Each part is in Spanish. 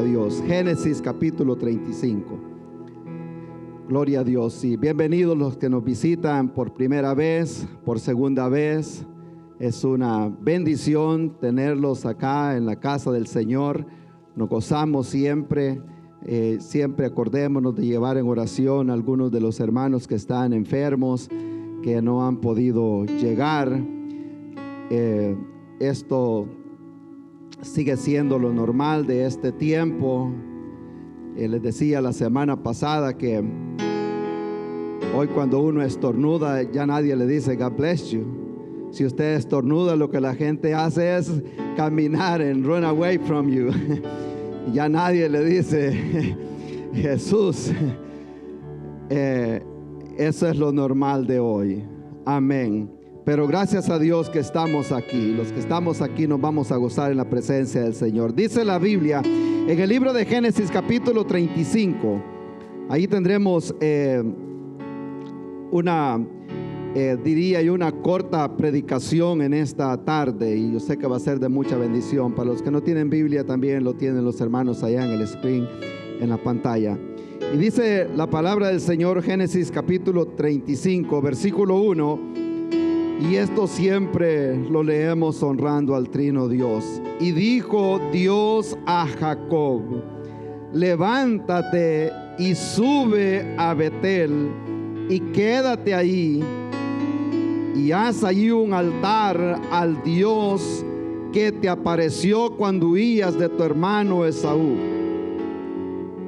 Dios. Génesis capítulo 35. Gloria a Dios. Y bienvenidos los que nos visitan por primera vez, por segunda vez. Es una bendición tenerlos acá en la casa del Señor. Nos gozamos siempre. Siempre acordémonos de llevar en oración a algunos de los hermanos que están enfermos, que no han podido llegar. Esto sigue siendo lo normal de este tiempo. Les decía la semana pasada que hoy cuando uno estornuda ya nadie le dice God bless you. Si usted estornuda, lo que la gente hace es caminar and run away from you. Ya nadie le dice Jesús. Eso es lo normal de hoy. Amén. Pero gracias a Dios que estamos aquí. Los que estamos aquí nos vamos a gozar en la presencia del Señor. Dice la Biblia en el libro de Génesis capítulo 35. Ahí tendremos una corta predicación en esta tarde. Y yo sé que va a ser de mucha bendición. Para los que no tienen Biblia, también lo tienen los hermanos allá en el screen, en la pantalla. Y dice la palabra del Señor, Génesis capítulo 35, versículo 1. Y esto siempre lo leemos honrando al Trino Dios. Y dijo Dios a Jacob: levántate y sube a Betel y quédate ahí y haz allí un altar al Dios que te apareció cuando huías de tu hermano Esaú.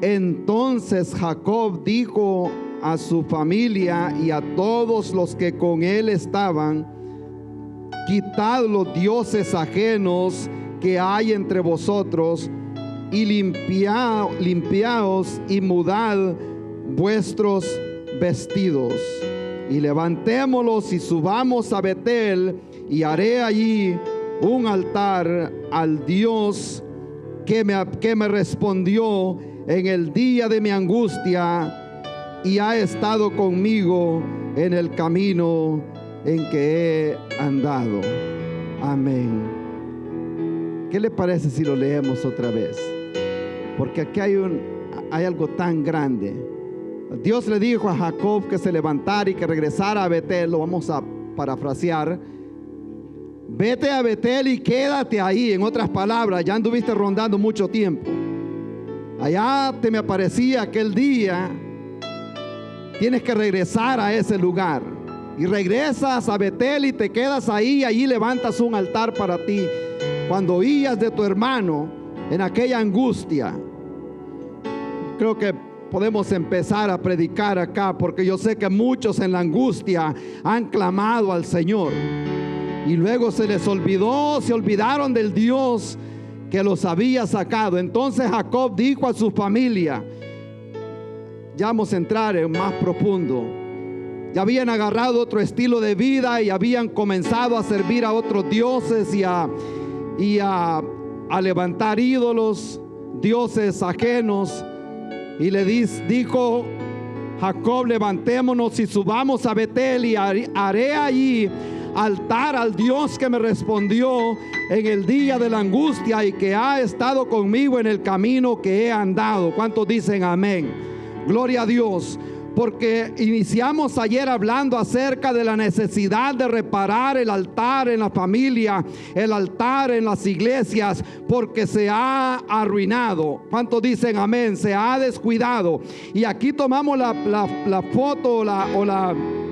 Entonces Jacob dijo a su familia y a todos los que con él estaban: quitad los dioses ajenos que hay entre vosotros y limpiaos y mudad vuestros vestidos, y levantémonos y subamos a Betel, y haré allí un altar al Dios que me respondió en el día de mi angustia y ha estado conmigo en el camino en que he andado. Amén. ¿Qué le parece si lo leemos otra vez? Porque aquí hay algo tan grande. Dios le dijo a Jacob que se levantara y que regresara a Betel. Lo vamos a parafrasear. Vete a Betel y quédate ahí. En otras palabras, ya anduviste rondando mucho tiempo. Allá te me aparecía aquel día. Tienes que regresar a ese lugar. Y regresas a Betel y te quedas ahí. Allí levantas un altar para ti. Cuando oías de tu hermano en aquella angustia. Creo que podemos empezar a predicar acá, porque yo sé que muchos en la angustia han clamado al Señor. Y luego se les olvidó, se olvidaron del Dios que los había sacado. Entonces Jacob dijo a su familia, ya vamos a entrar en más profundo. Ya habían agarrado otro estilo de vida y habían comenzado a servir a otros dioses y a levantar ídolos, dioses ajenos. Y le dijo Jacob: levantémonos y subamos a Betel y haré allí altar al Dios que me respondió en el día de la angustia y que ha estado conmigo en el camino que he andado. ¿Cuántos dicen amén? Gloria a Dios. Porque iniciamos ayer hablando acerca de la necesidad de reparar el altar en la familia, el altar en las iglesias, porque se ha arruinado. ¿Cuántos dicen amén? Se ha descuidado. Y aquí tomamos la foto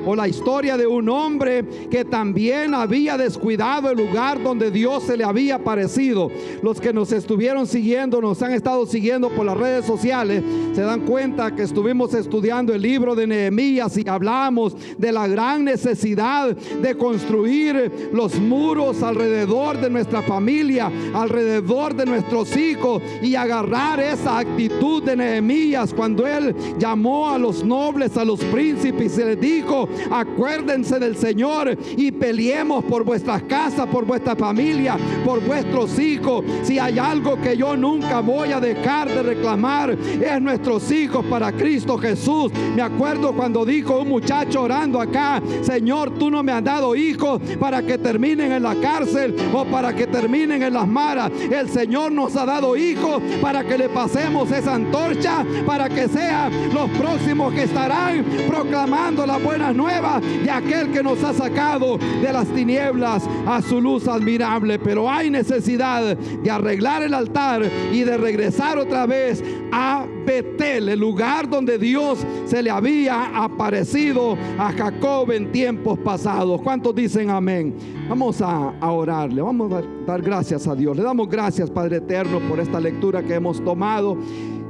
o la historia de un hombre que también había descuidado el lugar donde Dios se le había aparecido. Los que nos estuvieron siguiendo, nos han estado siguiendo por las redes sociales, se dan cuenta que estuvimos estudiando el libro de Nehemías y hablamos de la gran necesidad de construir los muros alrededor de nuestra familia, alrededor de nuestros hijos, y agarrar esa actitud de Nehemías cuando él llamó a los nobles, a los príncipes, y les dijo: Acuérdense del Señor y peleemos por vuestras casas, por vuestra familia, por vuestros hijos. Si hay algo que yo nunca voy a dejar de reclamar, es nuestros hijos para Cristo Jesús. Me acuerdo cuando dijo un muchacho orando acá: Señor, tú no me has dado hijos para que terminen en la cárcel o para que terminen en las maras. El Señor nos ha dado hijos para que le pasemos esa antorcha, para que sean los próximos que estarán proclamando las buenas nuevas de aquel que nos ha sacado de las tinieblas a su luz admirable. Pero hay necesidad de arreglar el altar y de regresar otra vez a Betel, el lugar donde Dios se le había aparecido a Jacob en tiempos pasados. ¿Cuántos dicen amén? Vamos a orarle, vamos a dar gracias a Dios. Le damos gracias, Padre eterno, por esta lectura que hemos tomado,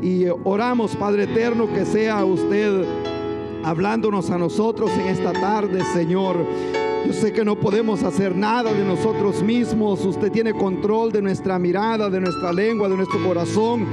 y oramos, Padre eterno, que sea usted hablándonos a nosotros en esta tarde, Señor. Yo sé que no podemos hacer nada de nosotros mismos. Usted tiene control de nuestra mirada, de nuestra lengua, de nuestro corazón,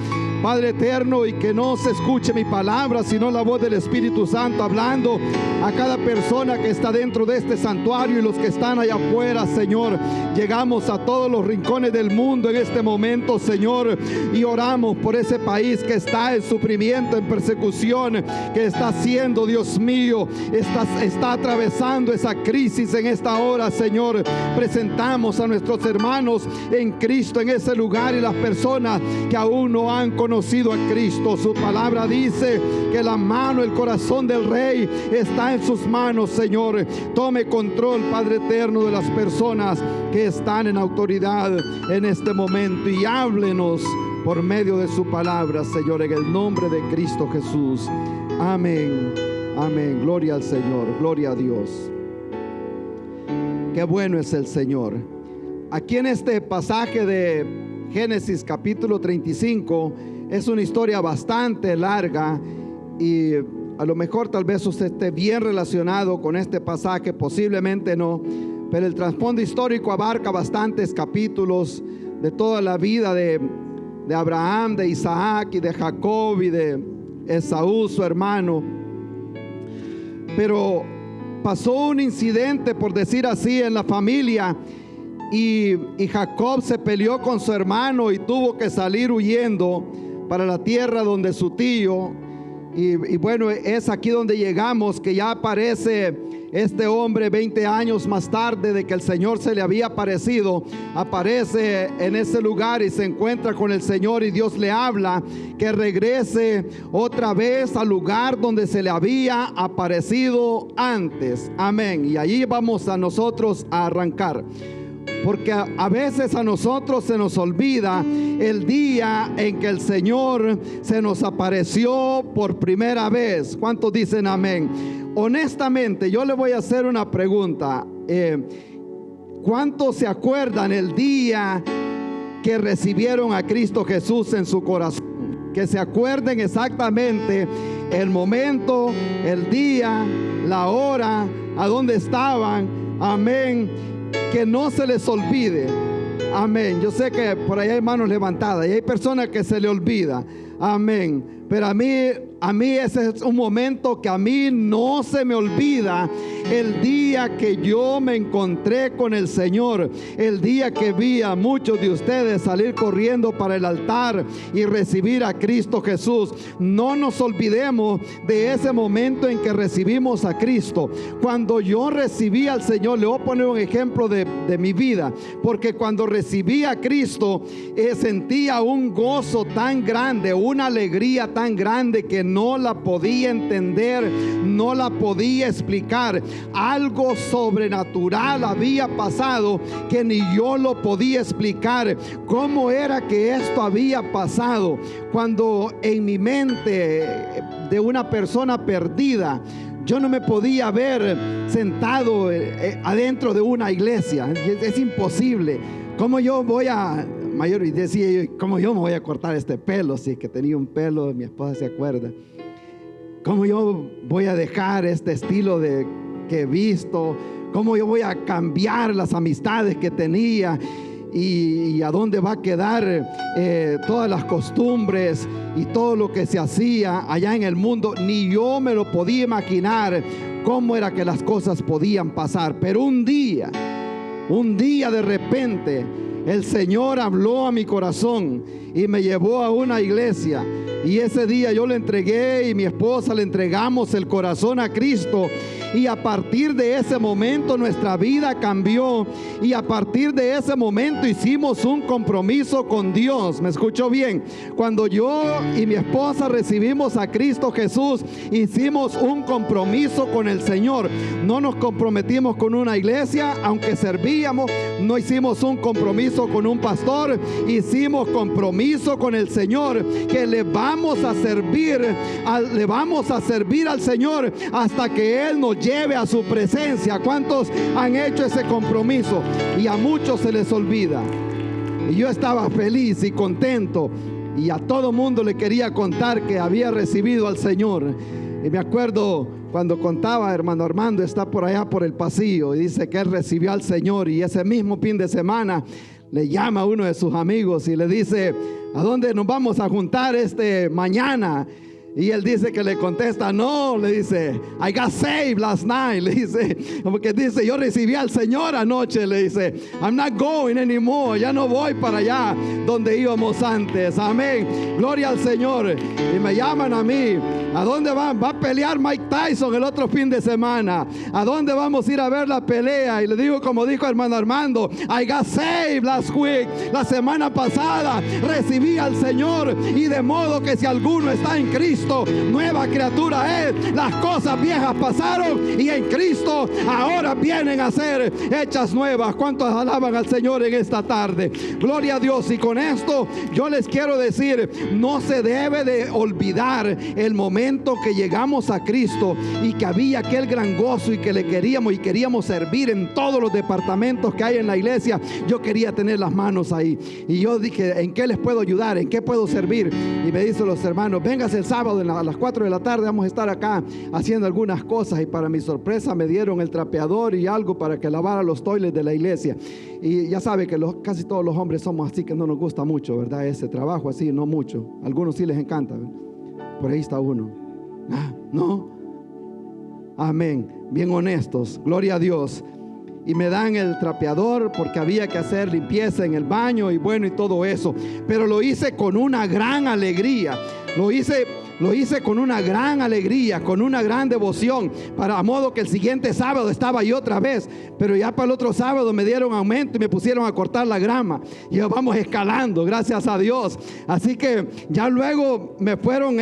Padre eterno, y que no se escuche mi palabra, sino la voz del Espíritu Santo hablando a cada persona que está dentro de este santuario y los que están allá afuera, Señor. Llegamos a todos los rincones del mundo en este momento, Señor, y oramos por ese país que está en sufrimiento, en persecución, que está siendo, Dios mío, está atravesando esa crisis en esta hora, Señor. Presentamos a nuestros hermanos en Cristo en ese lugar y las personas que aún no han conocido a Cristo. Su palabra dice que la mano, el corazón del Rey está en sus manos, Señor. Tome control, Padre eterno, de las personas que están en autoridad en este momento, y háblenos por medio de su palabra, Señor, en el nombre de Cristo Jesús. Amén. Amén. Gloria al Señor. Gloria a Dios. Qué bueno es el Señor. Aquí en este pasaje de Génesis capítulo 35 es una historia bastante larga, y a lo mejor tal vez usted esté bien relacionado con este pasaje, posiblemente no, pero el trasfondo histórico abarca bastantes capítulos de toda la vida de Abraham, de Isaac y de Jacob y de Esaú, su hermano. Pero pasó un incidente, por decir así, en la familia, y Jacob se peleó con su hermano y tuvo que salir huyendo para la tierra donde su tío. Y bueno, es aquí donde llegamos, que ya aparece este hombre 20 años más tarde de que el Señor se le había aparecido. Aparece en ese lugar y se encuentra con el Señor, y Dios le habla que regrese otra vez al lugar donde se le había aparecido antes. Amén. Y allí vamos a nosotros a arrancar, porque a veces a nosotros se nos olvida el día en que el Señor se nos apareció por primera vez. ¿Cuántos dicen amén? Honestamente, yo le voy a hacer una pregunta. ¿Cuántos se acuerdan el día que recibieron a Cristo Jesús en su corazón? Que se acuerden exactamente el momento, el día, la hora, a dónde estaban. Amén. Que no se les olvide. Amén. Yo sé que por ahí hay manos levantadas y hay personas que se le olvida. Amén. Pero a mí ese es un momento que a mí no se me olvida. El día que yo me encontré con el Señor, el día que vi a muchos de ustedes salir corriendo para el altar y recibir a Cristo Jesús. No nos olvidemos de ese momento en que recibimos a Cristo. Cuando yo recibí al Señor, le voy a poner un ejemplo de mi vida, porque cuando recibí a Cristo sentía un gozo tan grande, una alegría tan grande que no la podía entender, no la podía explicar. Algo sobrenatural había pasado que ni yo lo podía explicar. ¿Cómo era que esto había pasado? Cuando en mi mente de una persona perdida, yo no me podía ver sentado adentro de una iglesia. Es imposible. ¿Cómo yo voy a... Mayor, y decía yo, ¿cómo yo me voy a cortar este pelo? Si es que tenía un pelo, mi esposa se acuerda. ¿Cómo yo voy a dejar este estilo que he visto? ¿Cómo yo voy a cambiar las amistades que tenía? y a dónde va a quedar todas las costumbres y todo lo que se hacía allá en el mundo. Ni yo me lo podía imaginar cómo era que las cosas podían pasar. Pero un día de repente, el Señor habló a mi corazón y me llevó a una iglesia. Y ese día yo le entregué, y mi esposa le entregamos el corazón a Cristo. Y a partir de ese momento nuestra vida cambió. Y a partir de ese momento hicimos un compromiso con Dios. ¿Me escuchó bien? Cuando yo y mi esposa recibimos a Cristo Jesús, hicimos un compromiso con el Señor. No nos comprometimos con una iglesia, aunque servíamos. No hicimos un compromiso con un pastor. Hicimos compromiso con el Señor, que le vamos a servir al Señor hasta que Él nos lleve a su presencia. ¿Cuántos han hecho ese compromiso? Y a muchos se les olvida. Y yo estaba feliz y contento, y a todo mundo le quería contar que había recibido al Señor. Y me acuerdo cuando contaba, hermano Armando está por allá por el pasillo y dice que él recibió al Señor, y ese mismo fin de semana le llama a uno de sus amigos y le dice: ¿a dónde nos vamos a juntar mañana? Y él dice que le contesta: no, le dice, I got saved last night. Le dice, porque dice, yo recibí al Señor anoche. Le dice, I'm not going anymore. Ya no voy para allá donde íbamos antes. Amén. Gloria al Señor. Y me llaman a mí: ¿a dónde van? Va a pelear Mike Tyson el otro fin de semana. ¿A dónde vamos a ir a ver la pelea? Y le digo, como dijo hermano Armando, I got saved last week. La semana pasada recibí al Señor. Y de modo que si alguno está en Cristo, nueva criatura es. Las cosas viejas pasaron y en Cristo ahora vienen a ser hechas nuevas. ¿Cuántos alaban al Señor en esta tarde? Gloria a Dios. Y con esto yo les quiero decir, no se debe de olvidar el momento que llegamos a Cristo y que había aquel gran gozo y que le queríamos servir en todos los departamentos que hay en la iglesia. Yo quería tener las manos ahí y yo dije, ¿en qué les puedo ayudar? ¿En qué puedo servir? Y me dicen los hermanos, véngase el sábado a las 4 de la tarde, vamos a estar acá haciendo algunas cosas. Y para mi sorpresa me dieron el trapeador y algo para que lavara los toiles de la iglesia. Y ya sabe que casi todos los hombres somos así, que no nos gusta mucho, ¿verdad? Ese trabajo así, no mucho. Algunos sí les encanta, ¿verdad? Por ahí está uno. ¿No? Amén. Bien honestos. Gloria a Dios. Y me dan el trapeador porque había que hacer limpieza en el baño y bueno, y todo eso. Pero lo hice con una gran alegría. Lo hice con una gran alegría, con una gran devoción, a modo que el siguiente sábado estaba yo otra vez. Pero ya para el otro sábado me dieron aumento y me pusieron a cortar la grama. Y ya vamos escalando, gracias a Dios. Así que ya luego me fueron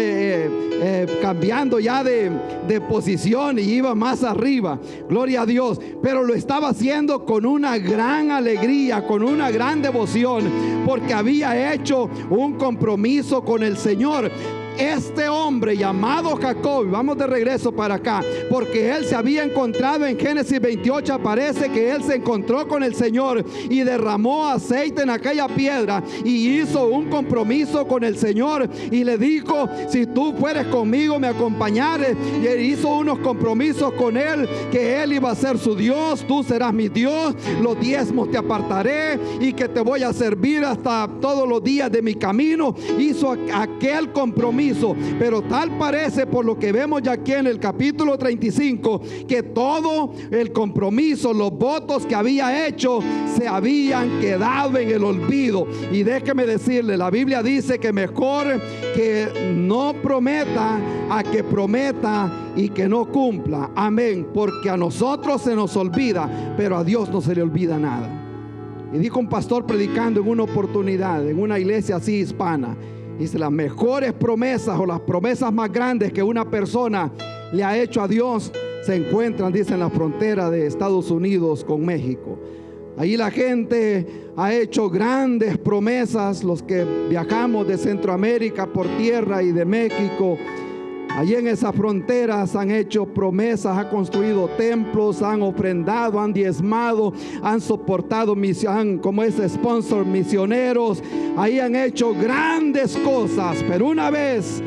cambiando ya de posición y iba más arriba. Gloria a Dios. Pero lo estaba haciendo con una gran alegría, con una gran devoción, porque había hecho un compromiso con el Señor. Este hombre llamado Jacob, vamos de regreso para acá, porque él se había encontrado en Génesis 28, aparece que él se encontró con el Señor y derramó aceite en aquella piedra y hizo un compromiso con el Señor y le dijo, si tú fueres conmigo me acompañares. Y él hizo unos compromisos con él, que él iba a ser su Dios, tú serás mi Dios, los diezmos te apartaré y que te voy a servir hasta todos los días de mi camino. Hizo aquel compromiso. Pero tal parece, por lo que vemos ya aquí en el capítulo 35, que todo el compromiso, los votos que había hecho, se habían quedado en el olvido. Y déjeme decirle, la Biblia dice que mejor que no prometa a que prometa y que no cumpla. Amén. Porque a nosotros se nos olvida, pero a Dios no se le olvida nada. Y dijo un pastor predicando en una oportunidad en una iglesia así hispana, dice, las mejores promesas o las promesas más grandes que una persona le ha hecho a Dios se encuentran, dice, en la frontera de Estados Unidos con México. Ahí la gente ha hecho grandes promesas, los que viajamos de Centroamérica por tierra y de México. Allí en esas fronteras han hecho promesas, han construido templos, han ofrendado, han diezmado, han soportado misión, como es sponsor misioneros. Ahí han hecho grandes cosas, pero una vez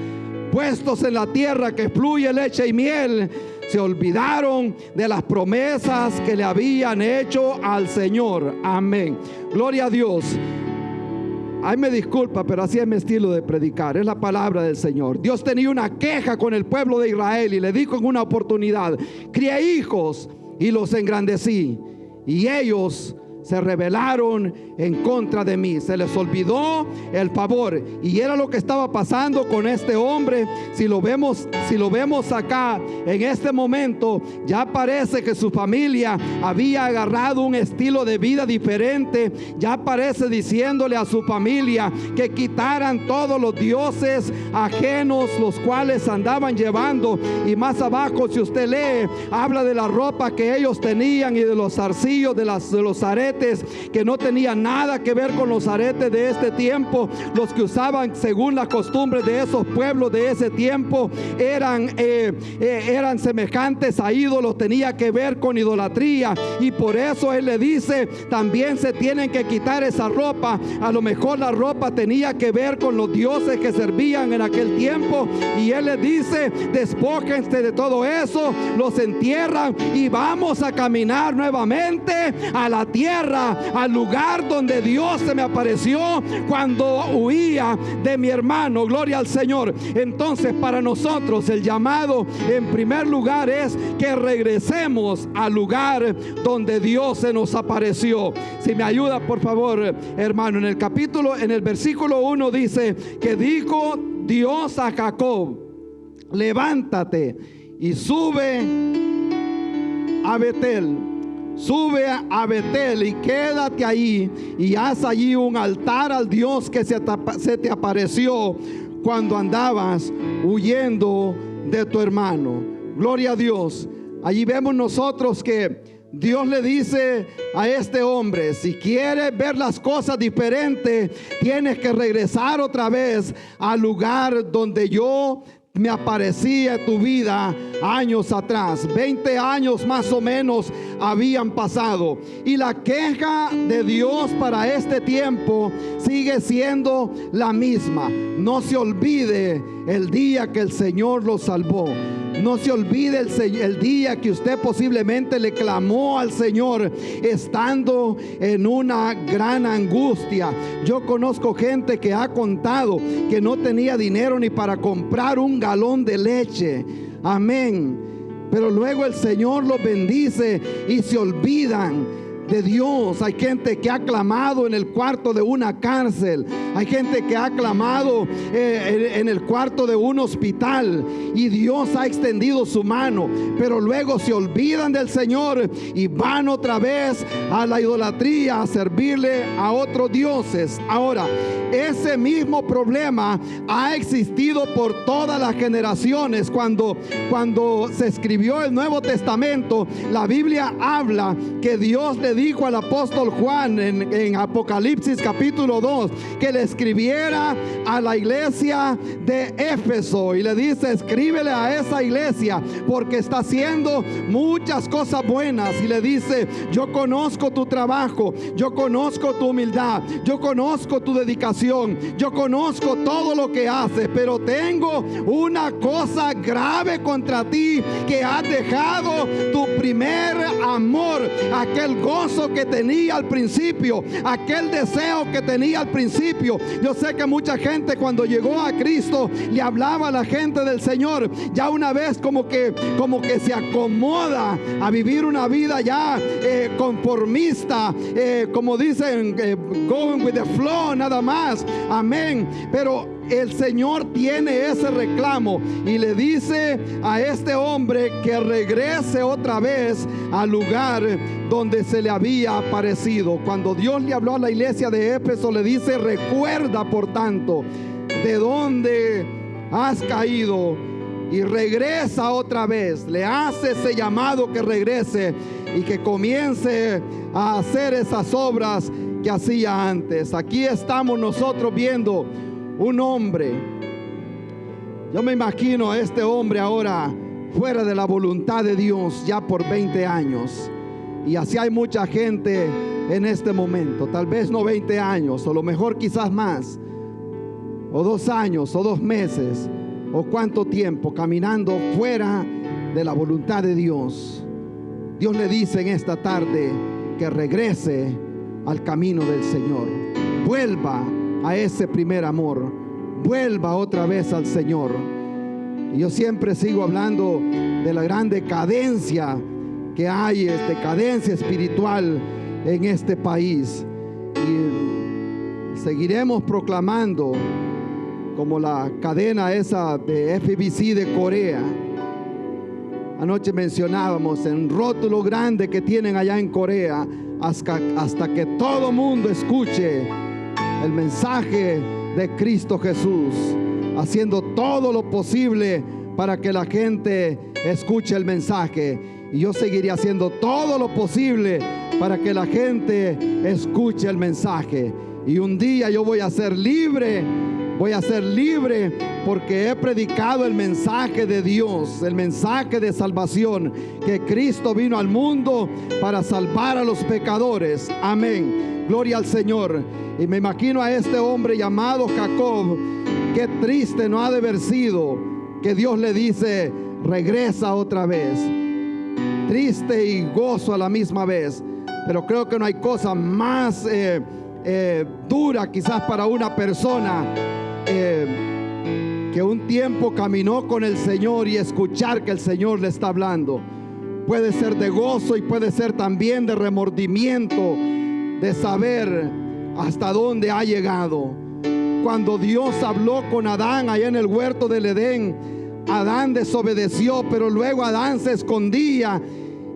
puestos en la tierra que fluye leche y miel, se olvidaron de las promesas que le habían hecho al Señor. Amén. Gloria a Dios. Ay, me disculpa, pero así es mi estilo de predicar. Es la palabra del Señor. Dios tenía una queja con el pueblo de Israel y le dijo en una oportunidad: crié hijos y los engrandecí, y ellos se rebelaron en contra de mí. Se les olvidó el favor, y era lo que estaba pasando con este hombre. Si lo vemos acá en este momento, ya parece que su familia había agarrado un estilo de vida diferente. Ya parece diciéndole a su familia que quitaran todos los dioses ajenos los cuales andaban llevando. Y más abajo, si usted lee, habla de la ropa que ellos tenían y de los zarcillos, de los aretes que no tenían nada que ver con los aretes de este tiempo. Los que usaban según las costumbres de esos pueblos de ese tiempo eran semejantes a ídolos, tenía que ver con idolatría, y por eso él le dice: también se tienen que quitar esa ropa. A lo mejor la ropa tenía que ver con los dioses que servían en aquel tiempo, y él les dice: despójense de todo eso, los entierran y vamos a caminar nuevamente a la tierra, al lugar donde Dios se me apareció cuando huía de mi hermano. Gloria al Señor. Entonces, para nosotros el llamado en primer lugar es que regresemos al lugar donde Dios se nos apareció. Si me ayuda, por favor, hermano, en el versículo 1 dice que dijo Dios a Jacob: levántate y sube a Betel. Sube a Betel y quédate ahí, y haz allí un altar al Dios que se te apareció cuando andabas huyendo de tu hermano. Gloria a Dios. Allí vemos nosotros que Dios le dice a este hombre: si quieres ver las cosas diferentes, tienes que regresar otra vez al lugar donde yo me aparecía en tu vida años atrás. 20 años más o menos habían pasado, y la queja de Dios para este tiempo sigue siendo la misma. No se olvide el día que el Señor lo salvó. No se olvide el día que usted posiblemente le clamó al Señor estando en una gran angustia. Yo conozco gente que ha contado que no tenía dinero ni para comprar un galón de leche. Amén. Pero luego el Señor los bendice y se olvidan de Dios. Hay gente que ha clamado en el cuarto de una cárcel. Hay gente que ha clamado en el cuarto de un hospital, y Dios ha extendido su mano, pero luego se olvidan del Señor y van otra vez a la idolatría, a servirle a otros dioses. Ahora, ese mismo problema ha existido por todas las generaciones. Cuando se escribió el Nuevo Testamento, la Biblia habla que Dios le dijo al apóstol Juan en Apocalipsis capítulo 2 que le escribiera a la iglesia de Éfeso, y le dice: escríbele a esa iglesia porque está haciendo muchas cosas buenas. Y le dice: yo conozco tu trabajo, yo conozco tu humildad, yo conozco tu dedicación, yo conozco todo lo que haces, pero tengo una cosa grave contra ti, que has dejado tu primer amor, aquel gozo que tenía al principio, aquel deseo que tenía al principio. Yo sé que mucha gente cuando llegó a Cristo le hablaba a la gente del Señor, ya una vez como que se acomoda a vivir una vida ya conformista, como dicen, going with the flow, nada más. Amén. Pero el Señor tiene ese reclamo y le dice a este hombre que regrese otra vez al lugar donde se le había aparecido. Cuando Dios le habló a la iglesia de Éfeso, le dice: recuerda por tanto de dónde has caído y regresa otra vez. Le hace ese llamado que regrese y que comience a hacer esas obras que hacía antes. Aquí estamos nosotros viendo un hombre. Yo me imagino a este hombre ahora fuera de la voluntad de Dios ya por 20 años. Y así hay mucha gente en este momento. Tal vez no 20 años, o lo mejor quizás más, o 2 años, o 2 meses. o cuánto tiempo caminando fuera de la voluntad de Dios. Dios le dice en esta tarde que regrese al camino del Señor. Vuelva a ese primer amor. Vuelva otra vez al Señor. Y yo siempre sigo hablando de la gran decadencia que hay, decadencia espiritual en este país. Y seguiremos proclamando, como la cadena esa de FBC de Corea. Anoche mencionábamos en rótulo grande que tienen allá en Corea, hasta que todo mundo escuche el mensaje de Cristo Jesús, haciendo todo lo posible para que la gente escuche el mensaje. Y yo seguiré haciendo todo lo posible para que la gente escuche el mensaje. Y un día yo voy a ser libre. Voy a ser libre porque he predicado el mensaje de Dios, el mensaje de salvación, que Cristo vino al mundo para salvar a los pecadores. Amén. Gloria al Señor. Y me imagino a este hombre llamado Jacob. Qué triste no ha de haber sido que Dios le dice: regresa otra vez. Triste y gozo a la misma vez. Pero creo que no hay cosa más dura quizás para una persona que un tiempo caminó con el Señor y escuchar que el Señor le está hablando. Puede ser de gozo y puede ser también de remordimiento, de saber hasta dónde ha llegado. Cuando Dios habló con Adán allá en el huerto del Edén, Adán desobedeció, pero luego Adán se escondía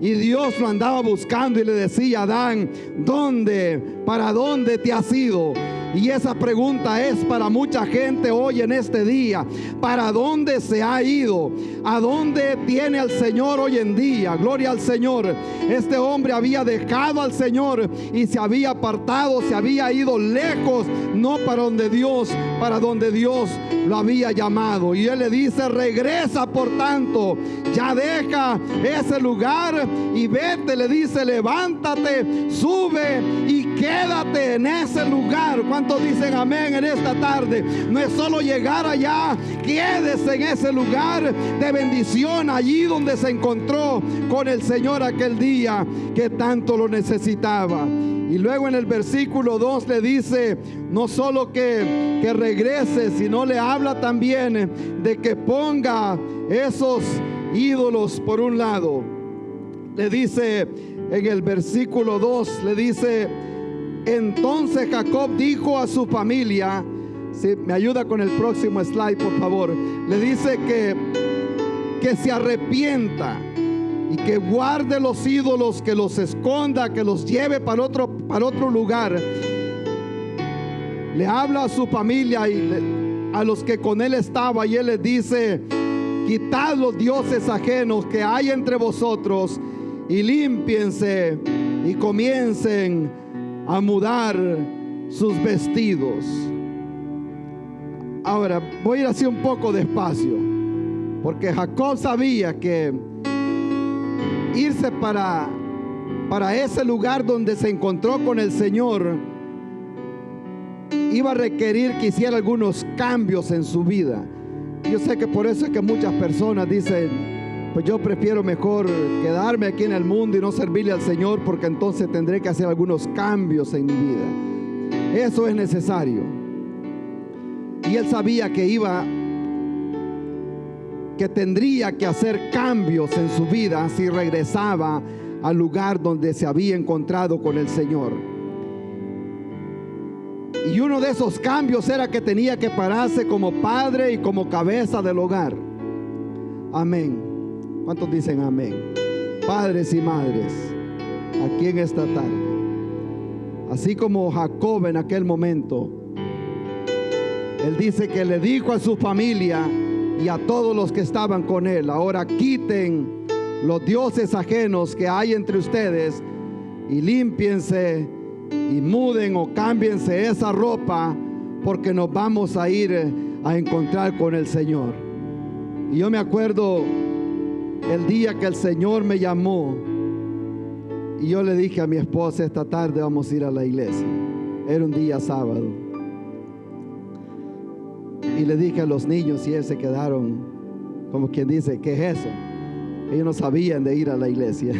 y Dios lo andaba buscando y le decía: Adán, ¿dónde? ¿Para dónde te has ido? Y esa pregunta es para mucha gente hoy en este día. ¿Para dónde se ha ido? ¿A dónde tiene al Señor hoy en día? Gloria al Señor. Este hombre había dejado al Señor y se había apartado, se había ido lejos, no para donde Dios lo había llamado. Y Él le dice: regresa, por tanto, ya deja ese lugar y vete. Le dice: levántate, sube y quédate en ese lugar. ¿Cuántos dicen amén en esta tarde? No es solo llegar allá, quédese en ese lugar de bendición, allí donde se encontró con el Señor aquel día que tanto lo necesitaba. Y luego en el versículo 2 le dice no solo que regrese, sino le habla también de que ponga esos ídolos por un lado. Le dice en el versículo 2, le dice: entonces Jacob dijo a su familia, si me ayuda con el próximo slide por favor, le dice que se arrepienta y que guarde los ídolos, que los esconda, que los lleve para otro lugar. Le habla a su familia y a los que con él estaba, y él les dice: quitad los dioses ajenos que hay entre vosotros y límpiense y comiencen a mudar sus vestidos. Ahora voy a ir así un poco despacio, porque Jacob sabía que irse para ese lugar donde se encontró con el Señor iba a requerir que hiciera algunos cambios en su vida. Yo sé que por eso es que muchas personas dicen: pues yo prefiero mejor quedarme aquí en el mundo y no servirle al Señor, porque entonces tendré que hacer algunos cambios en mi vida. Eso es necesario. Y él sabía que tendría que hacer cambios en su vida si regresaba al lugar donde se había encontrado con el Señor. Y uno de esos cambios era que tenía que pararse como padre y como cabeza del hogar. Amén. ¿Cuántos dicen amén? Padres y madres, aquí en esta tarde, así como Jacob en aquel momento, él dice que le dijo a su familia y a todos los que estaban con él: ahora quiten los dioses ajenos que hay entre ustedes y límpiense y muden o cámbiense esa ropa, porque nos vamos a ir a encontrar con el Señor. Y yo me acuerdo el día que el Señor me llamó y yo le dije a mi esposa: esta tarde vamos a ir a la iglesia. Era un día sábado. Y le dije a los niños y ellos se quedaron como quien dice, ¿qué es eso? Ellos no sabían de ir a la iglesia.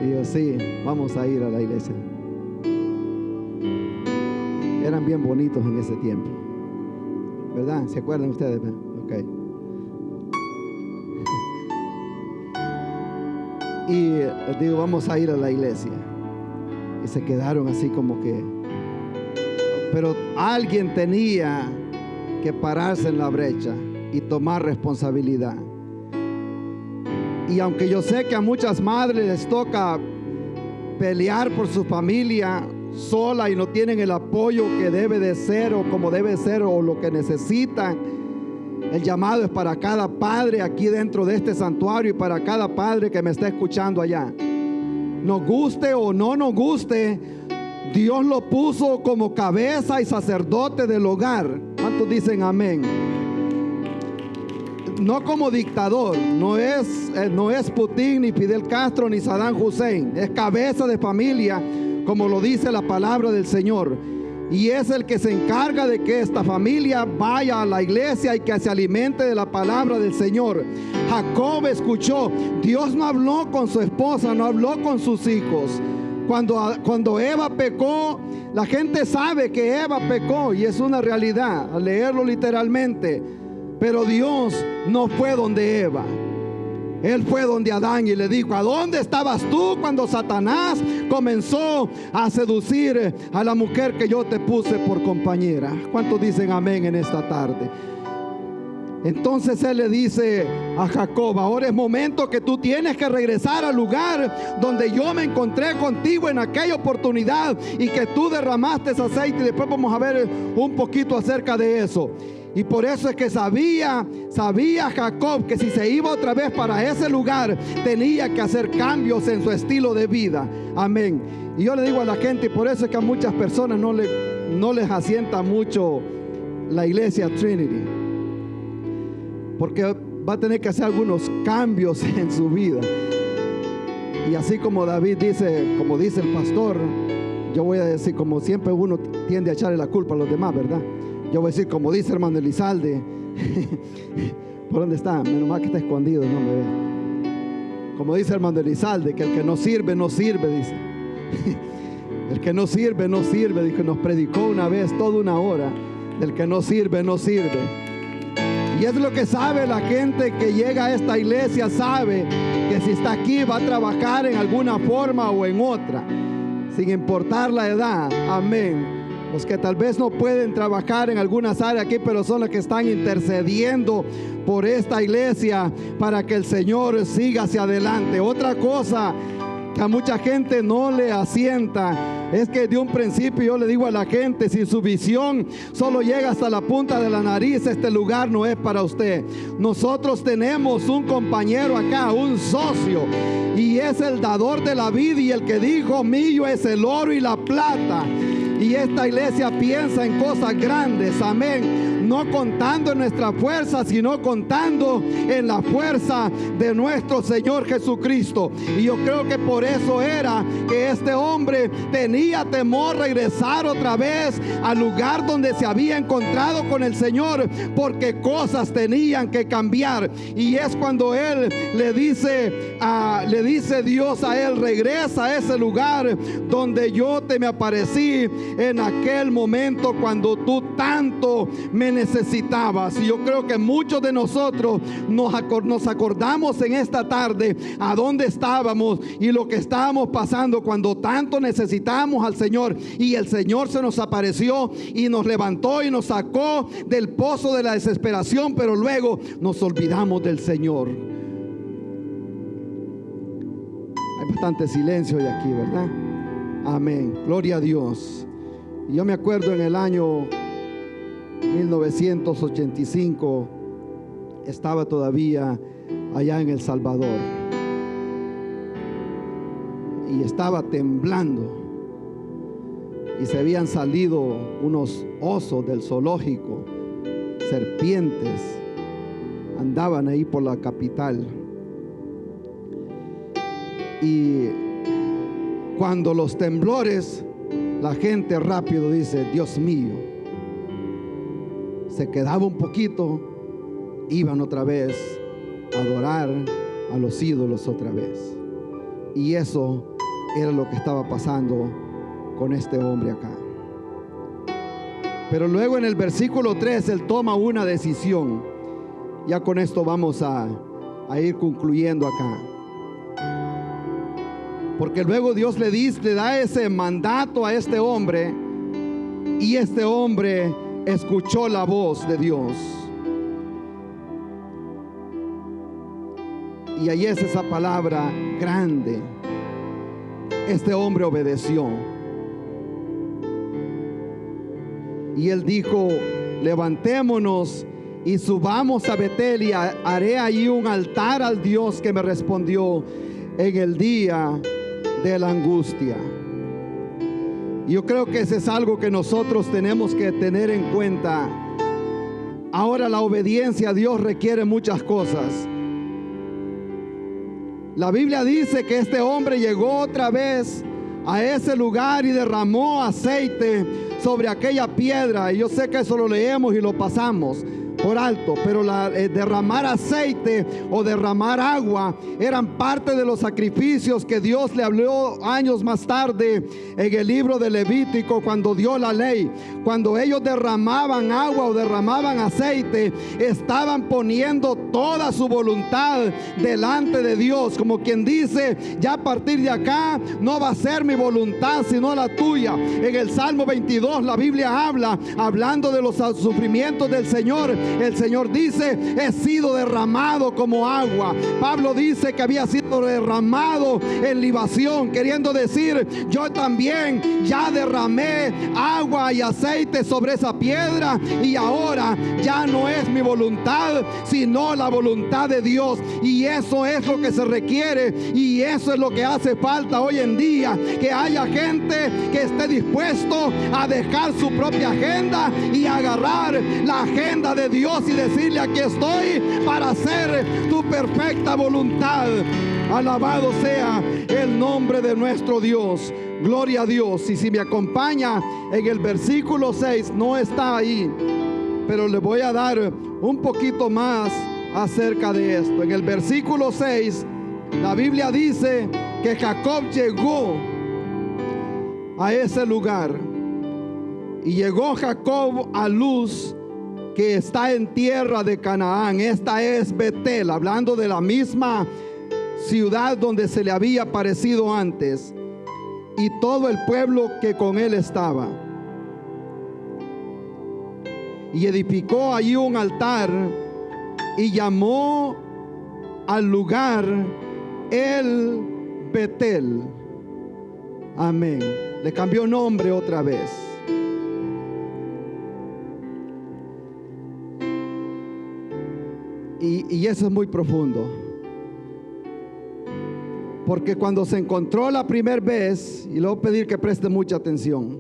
Y yo, sí, vamos a ir a la iglesia. Eran bien bonitos en ese tiempo, ¿verdad? ¿Se acuerdan ustedes? Ok. Y les digo, vamos a ir a la iglesia. Y se quedaron así como que... Pero alguien tenía que pararse en la brecha y tomar responsabilidad. Y aunque yo sé que a muchas madres les toca pelear por su familia sola y no tienen el apoyo que debe de ser o como debe ser o lo que necesitan, el llamado es para cada padre aquí dentro de este santuario y para cada padre que me está escuchando allá. Nos guste o no nos guste, Dios lo puso como cabeza y sacerdote del hogar. ¿Cuántos dicen amén? No como dictador, no es Putin, ni Fidel Castro, ni Saddam Hussein. Es cabeza de familia, como lo dice la palabra del Señor. Y es el que se encarga de que esta familia vaya a la iglesia y que se alimente de la palabra del Señor. Jacob escuchó. Dios no habló con su esposa, no habló con sus hijos. Cuando Eva pecó, la gente sabe que Eva pecó y es una realidad, al leerlo literalmente. Pero Dios no fue donde Eva. Él fue donde Adán y le dijo: ¿a dónde estabas tú cuando Satanás comenzó a seducir a la mujer que yo te puse por compañera? ¿Cuántos dicen amén en esta tarde? Entonces él le dice a Jacob: ahora es momento que tú tienes que regresar al lugar donde yo me encontré contigo en aquella oportunidad y que tú derramaste ese aceite. Y después vamos a ver un poquito acerca de eso. Y por eso es que sabía Jacob que si se iba otra vez para ese lugar, tenía que hacer cambios en su estilo de vida. Amén. Y yo le digo a la gente, y por eso es que a muchas personas no les asienta mucho la iglesia Trinity, porque va a tener que hacer algunos cambios en su vida. Y así como David dice, como dice el pastor, yo voy a decir, como siempre uno tiende a echarle la culpa a los demás, ¿verdad? Yo voy a decir, como dice hermano Elizalde. ¿Por dónde está? Menos mal que está escondido, no me ve. Como dice hermano Elizalde, que el que no sirve, no sirve, dice. El que no sirve, no sirve. Dijo, nos predicó una vez toda una hora. El que no sirve, no sirve. Y es lo que sabe la gente que llega a esta iglesia, sabe que si está aquí va a trabajar en alguna forma o en otra, sin importar la edad. Amén. Los que tal vez no pueden trabajar en algunas áreas aquí, pero son los que están intercediendo por esta iglesia para que el Señor siga hacia adelante. Otra cosa que a mucha gente no le asienta es que de un principio yo le digo a la gente, si su visión solo llega hasta la punta de la nariz, este lugar no es para usted. Nosotros tenemos un compañero acá, un socio, y es el dador de la vida y el que dijo: mío es el oro y la plata. Y esta iglesia piensa en cosas grandes, amén, no contando en nuestra fuerza, sino contando en la fuerza de nuestro Señor Jesucristo. Y yo creo que por eso era que este hombre tenía temor regresar otra vez al lugar donde se había encontrado con el Señor, porque cosas tenían que cambiar. Y es cuando él le dice Dios a él: regresa a ese lugar donde yo te me aparecí en aquel momento cuando tú tanto me necesitabas. Y yo creo que muchos de nosotros nos acordamos en esta tarde a dónde estábamos y lo que estábamos pasando cuando tanto necesitábamos al Señor, y el Señor se nos apareció y nos levantó y nos sacó del pozo de la desesperación, pero luego nos olvidamos del Señor. Hay bastante silencio hoy aquí, ¿verdad? Amén, gloria a Dios. Yo me acuerdo en el año 1985, estaba todavía allá en El Salvador y estaba temblando, y se habían salido unos osos del zoológico, serpientes, andaban ahí por la capital. Y cuando los temblores, la gente rápido dice: Dios mío. se quedaba un poquito, iban otra vez a adorar a los ídolos otra vez. Y eso era lo que estaba pasando con este hombre acá. Pero luego en el versículo 3 él toma una decisión. Ya con esto vamos a ir concluyendo acá. Porque luego Dios le da ese mandato a este hombre, y este hombre escuchó la voz de Dios. Y ahí es esa palabra grande. Este hombre obedeció. Y él dijo: levantémonos y subamos a Betel, y haré allí un altar al Dios que me respondió en el día de la angustia. Yo creo que eso es algo que nosotros tenemos que tener en cuenta. Ahora, la obediencia a Dios requiere muchas cosas. La Biblia dice que este hombre llegó otra vez a ese lugar y derramó aceite sobre aquella piedra. Y yo sé que eso lo leemos y lo pasamos por alto, pero derramar aceite o derramar agua eran parte de los sacrificios que Dios le habló años más tarde en el libro de Levítico, cuando dio la ley. Cuando ellos derramaban agua o derramaban aceite, estaban poniendo toda su voluntad delante de Dios, como quien dice: ya a partir de acá no va a ser mi voluntad sino la tuya. En el Salmo 22 la Biblia hablando de los sufrimientos del Señor. El Señor dice: he sido derramado como agua. Pablo dice que había sido derramado en libación, queriendo decir: yo también ya derramé agua y aceite sobre esa piedra, y ahora ya no es mi voluntad sino la voluntad de Dios. Y eso es lo que se requiere, y eso es lo que hace falta hoy en día, que haya gente que esté dispuesto a dejar su propia agenda y agarrar la agenda de Dios y decirle: aquí estoy para hacer tu perfecta voluntad. Alabado sea el nombre de nuestro Dios. Gloria a Dios. Y si me acompaña en el versículo 6, no está ahí, pero le voy a dar un poquito más acerca de esto. En el versículo 6 la Biblia dice que Jacob llegó a ese lugar, y llegó Jacob a Luz, que está en tierra de Canaán. Esta es Betel, hablando de la misma ciudad donde se le había aparecido antes, y todo el pueblo que con él estaba. Y edificó allí un altar y llamó al lugar el Betel. Amén. Le cambió nombre otra vez. Y eso es muy profundo, porque cuando se encontró la primera vez, y le voy a pedir que preste mucha atención,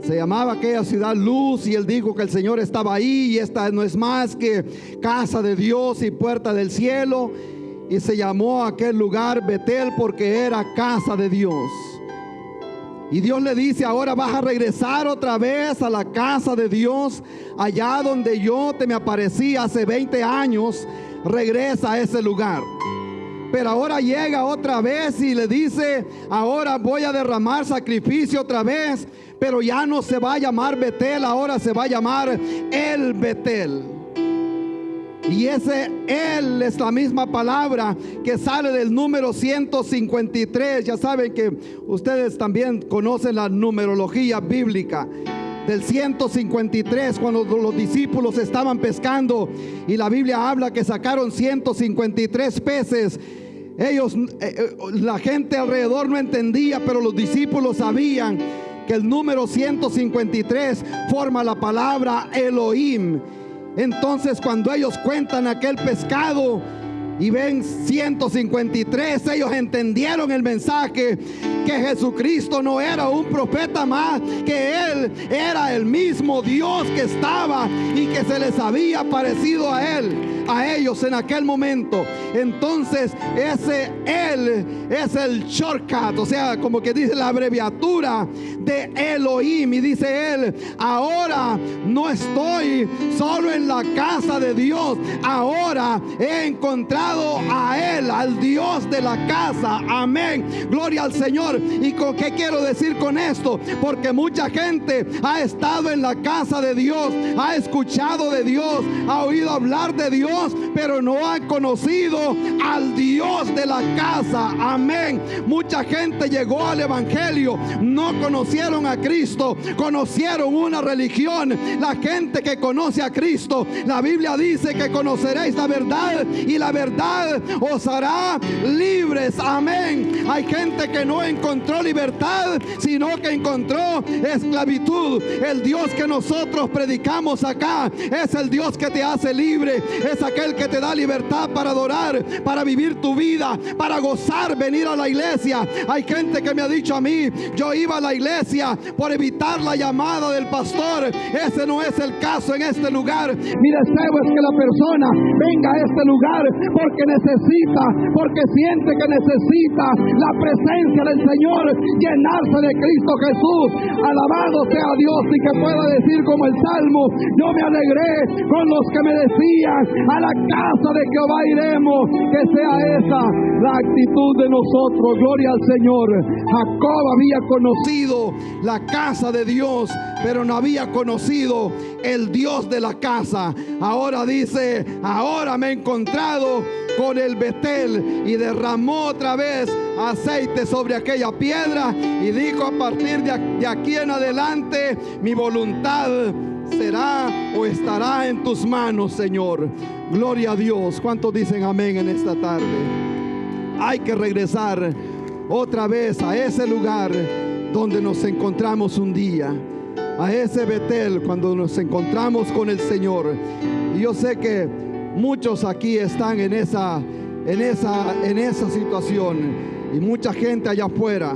se llamaba aquella ciudad Luz, y él dijo que el Señor estaba ahí, y esta no es más que casa de Dios y puerta del cielo, y se llamó aquel lugar Betel porque era casa de Dios. Y Dios le dice: ahora vas a regresar otra vez a la casa de Dios, allá donde yo te me aparecí hace 20 años. Regresa a ese lugar. Pero ahora llega otra vez y le dice: ahora voy a derramar sacrificio otra vez, pero ya no se va a llamar Betel, ahora se va a llamar el Betel. Y ese él es la misma palabra que sale del número 153. Ya saben que ustedes también conocen la numerología bíblica. Del 153, cuando los discípulos estaban pescando, y la Biblia habla que sacaron 153 peces. Ellos, la gente alrededor no entendía, pero los discípulos sabían que el número 153 forma la palabra Elohim. Entonces, cuando ellos cuentan aquel pescado y ven 153, ellos entendieron el mensaje, que Jesucristo no era un profeta más, que Él era el mismo Dios que estaba y que se les había parecido a Él. a ellos en aquel momento. Entonces ese él es el shortcut, o sea, como que dice la abreviatura de Elohim. Y dice él: ahora no estoy solo en la casa de Dios, ahora he encontrado a él, al Dios de la casa. Amén, gloria al Señor. ¿Y con qué quiero decir con esto? Porque mucha gente ha estado en la casa de Dios, ha escuchado de Dios, ha oído hablar de Dios, pero no ha conocido al Dios de la casa. Amén. Mucha gente llegó al evangelio, no conocieron a Cristo, conocieron una religión. La gente que conoce a Cristo, la Biblia dice que conoceréis la verdad y la verdad os hará libres. Amén. Hay gente que no encontró libertad, sino que encontró esclavitud. El Dios que nosotros predicamos acá es el Dios que te hace libre, es aquel que te da libertad para adorar, para vivir tu vida, para gozar, venir a la iglesia. Hay gente que me ha dicho a mí: yo iba a la iglesia por evitar la llamada del pastor. Ese no es el caso en este lugar. Mi deseo es que la persona venga a este lugar porque necesita, porque siente que necesita la presencia del Señor, llenarse de Cristo Jesús. Alabado sea Dios, y que pueda decir como el Salmo: yo me alegré con los que me decían, a la casa de Jehová iremos. Que sea esa la actitud de nosotros. Gloria al Señor. Jacob había conocido la casa de Dios, pero no había conocido el Dios de la casa. Ahora dice: ahora me he encontrado con el Betel. Y derramó otra vez aceite sobre aquella piedra y dijo: a partir de aquí en adelante mi voluntad será o estará en tus manos, Señor. Gloria a Dios. ¿Cuántos dicen amén en esta tarde? Hay que regresar otra vez a ese lugar donde nos encontramos un día, a ese Betel, cuando nos encontramos con el Señor. Y yo sé que muchos aquí están en esa situación, y mucha gente allá afuera,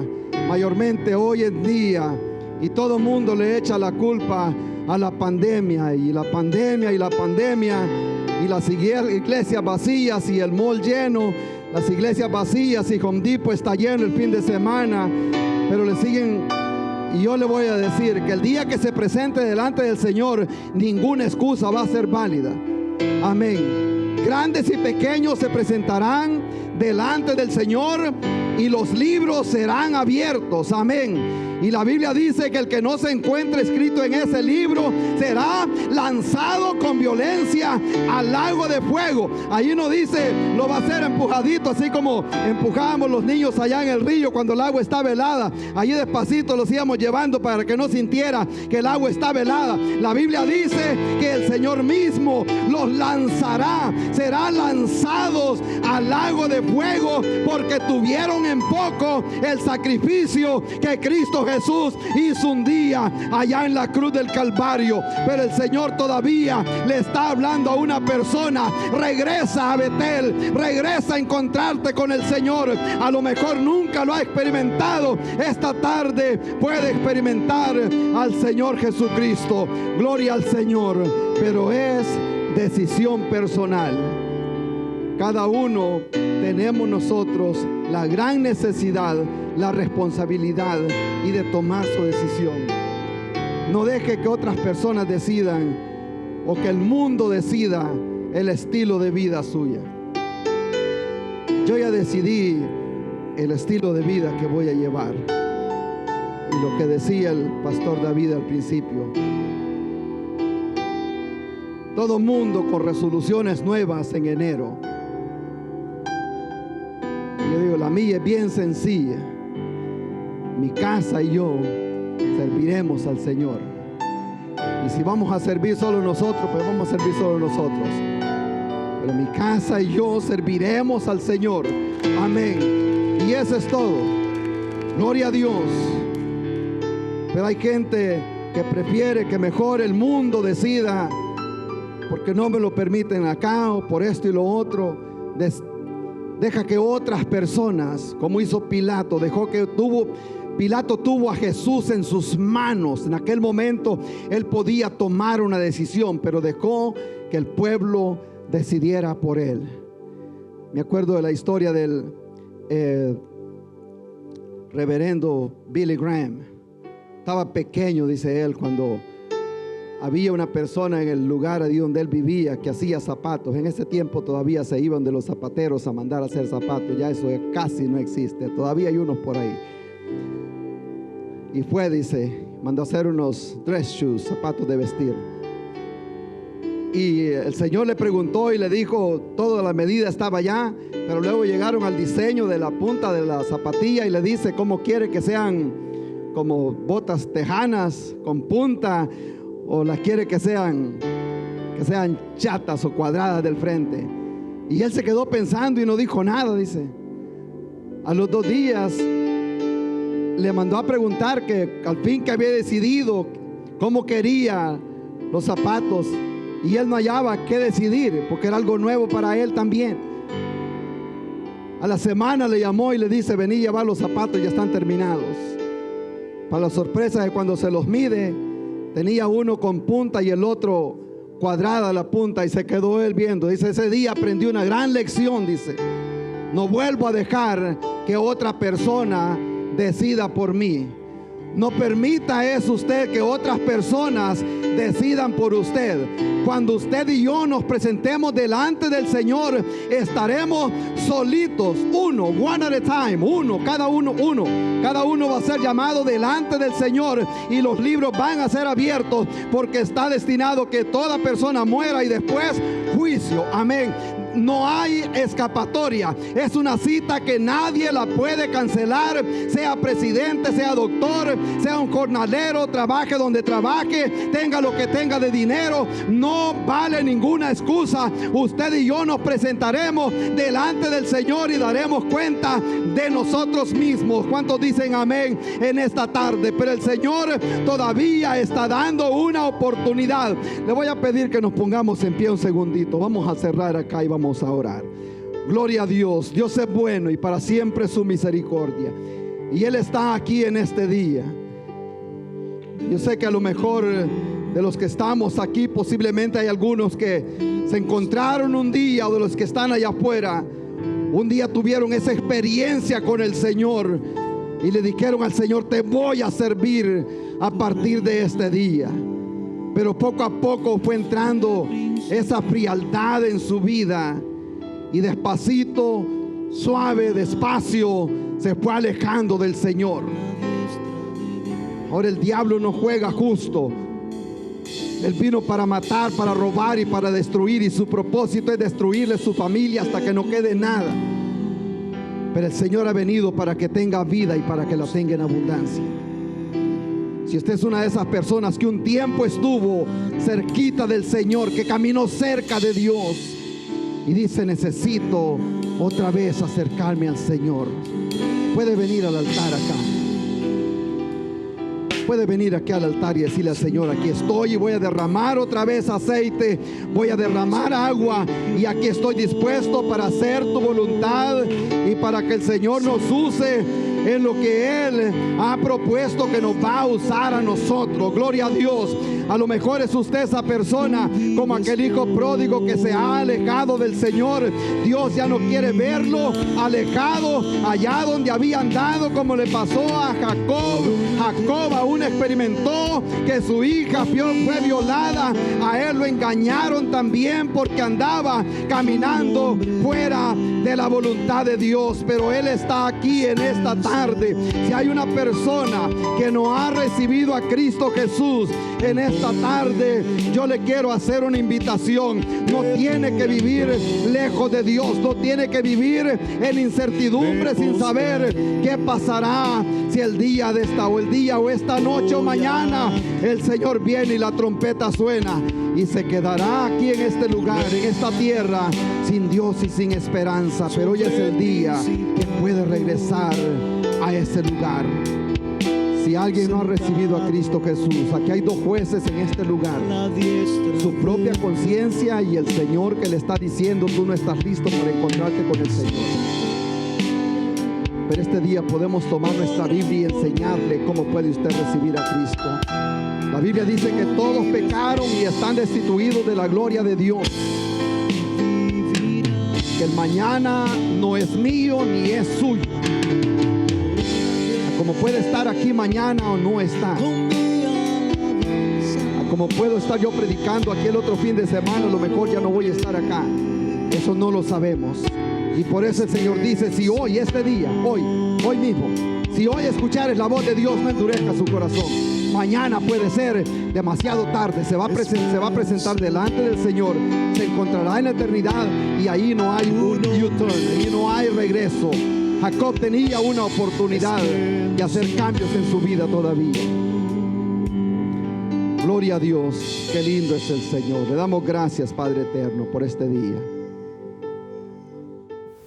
mayormente hoy en día, y todo el mundo le echa la culpa a la pandemia, y la pandemia, y la pandemia, y las iglesias vacías, y el mall lleno, las iglesias vacías, y Home Depot está lleno el fin de semana, pero le siguen. Y yo le voy a decir que el día que se presente delante del Señor, ninguna excusa va a ser válida. Amén. Grandes y pequeños se presentarán delante del Señor y los libros serán abiertos. Amén. Y la Biblia dice que el que no se encuentre escrito en ese libro será lanzado con violencia al lago de fuego. Allí no dice lo va a ser empujadito, así como empujábamos los niños allá en el río cuando el agua estaba helada. Allí despacito los íbamos llevando para que no sintiera que el agua estaba helada. La Biblia dice que el Señor mismo los lanzará, serán lanzados al lago de fuego, porque tuvieron en poco el sacrificio que Cristo Jesús hizo un día allá en la cruz del Calvario. Pero el Señor todavía le está hablando a una persona: regresa a Betel, regresa a encontrarte con el Señor. A lo mejor nunca lo ha experimentado, esta tarde puede experimentar al Señor Jesucristo. Gloria al Señor. Pero es decisión personal. Cada uno tenemos nosotros la gran necesidad, la responsabilidad y de tomar su decisión. No deje que otras personas decidan, o que el mundo decida el estilo de vida suya. Yo ya decidí el estilo de vida que voy a llevar. Y lo que decía el pastor David al principio: todo mundo con resoluciones nuevas en enero. Yo digo, la mía es bien sencilla. Mi casa y yo serviremos al Señor. Y si vamos a servir solo nosotros, pues vamos a servir solo nosotros. Pero mi casa y yo serviremos al Señor. Amén. Y eso es todo. Gloria a Dios. Pero hay gente que prefiere que mejor el mundo decida, porque no me lo permiten acá, o por esto y lo otro. Deja que otras personas, como hizo Pilato, Pilato tuvo a Jesús en sus manos. En aquel momento él podía tomar una decisión, pero dejó que el pueblo decidiera por él. Me acuerdo de la historia del reverendo Billy Graham. Estaba pequeño, dice él, cuando había una persona en el lugar allí donde él vivía que hacía zapatos. En ese tiempo todavía se iban de los zapateros a mandar a hacer zapatos. Ya eso casi no existe. Todavía hay unos por ahí. Y fue, dice, mandó a hacer unos dress shoes, zapatos de vestir. Y el Señor le preguntó y le dijo, toda la medida estaba allá, pero luego llegaron al diseño de la punta de la zapatilla y le dice cómo quiere que sean, como botas tejanas con punta, o las quiere que sean chatas o cuadradas del frente. Y él se quedó pensando y no dijo nada, dice. A los 2 días le mandó a preguntar que al fin que había decidido cómo quería los zapatos, y él no hallaba qué decidir porque era algo nuevo para él también. A la semana le llamó y le dice, vení, llevar los zapatos, ya están terminados. Para la sorpresa de cuando se los mide, tenía uno con punta y el otro cuadrada la punta, y se quedó él viendo. Dice, ese día aprendí una gran lección, dice. No vuelvo a dejar que otra persona decida por mí. No permita eso usted, que otras personas decidan por usted. Cuando usted y yo nos presentemos delante del Señor, estaremos solitos, one at a time, cada uno va a ser llamado delante del Señor, y los libros van a ser abiertos, porque está destinado que toda persona muera y después juicio. Amén. No hay escapatoria. Es una cita que nadie la puede cancelar, sea presidente, sea doctor, sea un jornalero, trabaje donde trabaje, tenga lo que tenga de dinero. No vale ninguna excusa. Usted y yo nos presentaremos delante del Señor y daremos cuenta de nosotros mismos. ¿Cuántos dicen amén en esta tarde? Pero el Señor todavía está dando una oportunidad. Le voy a pedir que nos pongamos en pie un segundito. Vamos a cerrar acá y vamos a orar. Gloria a Dios. Dios es bueno y para siempre su misericordia. Y Él está aquí en este día. Yo sé que a lo mejor de los que estamos aquí, posiblemente hay algunos que se encontraron un día, o de los que están allá afuera, un día tuvieron esa experiencia con el Señor y le dijeron al Señor, te voy a servir a partir de este día. Pero poco a poco fue entrando esa frialdad en su vida, y despacito, suave, despacio, se fue alejando del Señor. Ahora el diablo no juega justo. Él vino para matar, para robar y para destruir, y su propósito es destruirle su familia hasta que no quede nada. Pero el Señor ha venido para que tenga vida y para que la tenga en abundancia. Si usted es una de esas personas que un tiempo estuvo cerquita del Señor, que caminó cerca de Dios y dice, necesito otra vez acercarme al Señor, puede venir al altar acá. Puede venir aquí al altar y decirle al Señor, aquí estoy y voy a derramar otra vez aceite, voy a derramar agua, y aquí estoy dispuesto para hacer tu voluntad y para que el Señor nos use en lo que Él ha propuesto que nos va a usar a nosotros. Gloria a Dios. A lo mejor es usted esa persona como aquel hijo pródigo que se ha alejado del Señor. Dios ya no quiere verlo alejado allá donde había andado, como le pasó a Jacob. Jacob aún experimentó que su hija fue violada. A él lo engañaron también porque andaba caminando fuera de la voluntad de Dios. Pero Él está aquí en esta tarde. Si hay una persona que no ha recibido a Cristo Jesús en esta tarde, yo le quiero hacer una invitación. No tiene que vivir lejos de Dios, no tiene que vivir en incertidumbre sin saber qué pasará, si el día o esta noche o mañana el Señor viene y la trompeta suena, y se quedará aquí en este lugar, en esta tierra, sin Dios y sin esperanza. Pero hoy es el día que puede regresar a ese lugar. Si alguien no ha recibido a Cristo Jesús, aquí hay 2 jueces en este lugar: su propia conciencia y el Señor, que le está diciendo, tú no estás listo para encontrarte con el Señor. Pero este día podemos tomar nuestra Biblia y enseñarle cómo puede usted recibir a Cristo. La Biblia dice que todos pecaron y están destituidos de la gloria de Dios. El mañana no es mío ni es suyo. Como puede estar aquí mañana o no está. Como puedo estar yo predicando aquí el otro fin de semana, a lo mejor ya no voy a estar acá. Eso no lo sabemos. Y por eso el Señor dice, si hoy, este día, hoy mismo, si hoy escuchares la voz de Dios, no endurezca su corazón. Mañana puede ser demasiado tarde. Se va a presentar delante del Señor. Se encontrará en la eternidad y ahí no hay un U-turn, ahí no hay regreso. Jacob tenía una oportunidad de hacer cambios en su vida todavía. Gloria a Dios, qué lindo es el Señor. Le damos gracias, Padre eterno, por este día.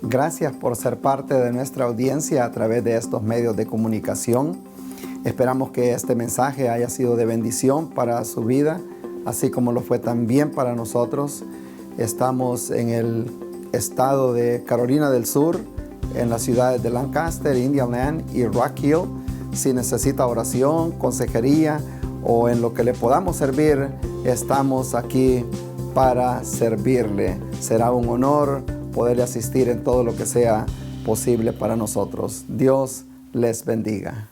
Gracias por ser parte de nuestra audiencia a través de estos medios de comunicación. Esperamos que este mensaje haya sido de bendición para su vida, así como lo fue también para nosotros. Estamos en el estado de Carolina del Sur, en las ciudades de Lancaster, Indian y Rock Hill. Si necesita oración, consejería o en lo que le podamos servir, estamos aquí para servirle. Será un honor poderle asistir en todo lo que sea posible para nosotros. Dios les bendiga.